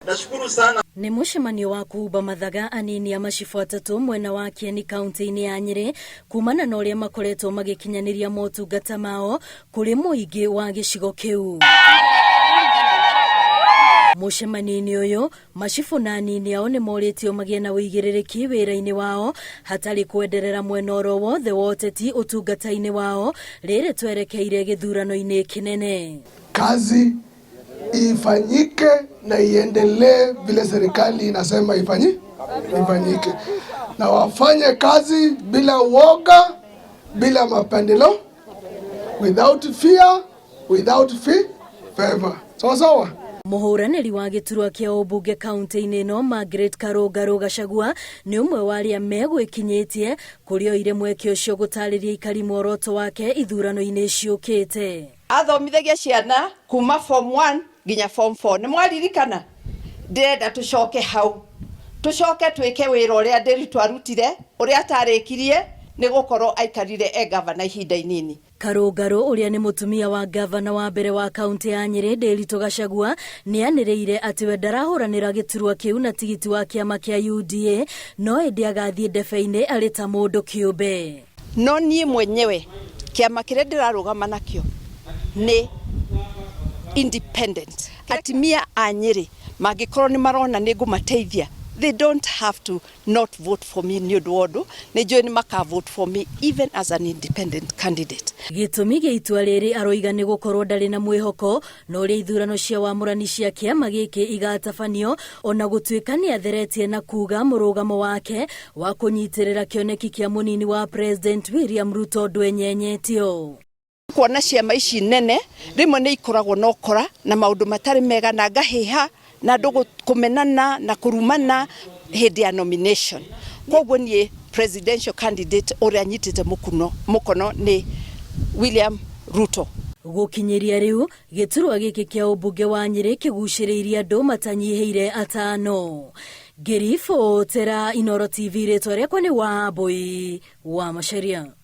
Nashukuru sana. Nĩ mũcemanio wa kuhumba mathaga anini a macibu atatũ mwena wa Kieni kauntĩ-inĩ ya Nyeri kumana na ũrĩa makoretwo magĩkinyanĩria motungata mao kũrĩ mũingĩ wa gĩcigo kĩu. Mũcemanio-inĩ ũyũ macibu na anini ao nĩ morĩtio magĩe na ũigĩrĩrĩki wĩra-inĩ wao hatarĩ kwenderera mwena oro wothe wa ũteti ũtungata-inĩ wao rĩrĩ twerekeire gĩthurano-inĩ kĩnene. Kazi ifanyike na iendelee vile serikali inasema ifanyike, na wafanye kazi bila uoga, bila mapendeleo, without fear, without favor. Sawa. Mũhũranĩri wa gĩturwa kĩa ũmbunge kauntĩ-inĩ ĩno Nderitu Gachagua nĩ ũmwe wa arĩa megwĩkinyĩtie kũrĩ oire mweke ũcio gũtarĩria ikari muoroto wake ithurano-inĩ ciũkĩte. Athomithagia ciana kuma form 1 nginya form 4. Nĩ mwaririkana? Ndĩrenda tũcoke hau. Tũcoke twĩke wĩra ũrĩa Nderitu arutire, ũrĩa atarĩkirie nĩ gũkorwo aikarire gavana ihinda inini. Karũngarũ ũrĩa nĩ mũtumia wa gavana wa mbere wa kauntĩ ya Nyeri Nderitu Gachagua nĩ anĩrĩire atĩ we ndarahũranĩra gĩturwa kĩu na tigiti wa kĩama kĩa UDA, no ĩndĩ agathiĩ ndebe-inĩ arĩ ta mũndũ kĩũmbe. No niĩ mwenyewe kĩama kĩrĩa ndĩrarũgama nakĩo nĩ independent. Atimia a Nyeri mangĩkorwo nĩ marona nĩ ngũmateithia, they don't have to not vote for me nĩ ũndũ wondũ nĩ njũĩ nĩ maka vote for me even as an independent candidate. Gĩtũmi gĩa itua rĩrĩ aroiga nĩ gũkorwo ndarĩ na mwĩhoko na ũrĩa ithurano cia wamũrani cia kĩama gĩkĩ igatabanio, ona gũtuĩka nĩ atheretie na kuga mũrũgamo wake wa kũnyitĩrĩra kĩoneki kĩa mũnini wa President William Ruto ndwenyenyetio. Kuona ciama ici nene rĩmwe nĩ ikoragwo na ũkora na maũndũ matarĩ mega na ngahĩha na andũ kũmenana na kũrumana hĩndĩ ya nomination. Koguo niĩ presidential candidate ũrĩa anyitĩte mũkono nĩ William Ruto. Gũkinyĩria rĩu gĩturwa gĩkĩ kĩa ũmbunge wa Nyeri kĩgucĩrĩirie andũ matanyihĩire atano. Ngĩribotera Inooro TV rĩtwa rĩakwa nĩ Wambui wa Macharia.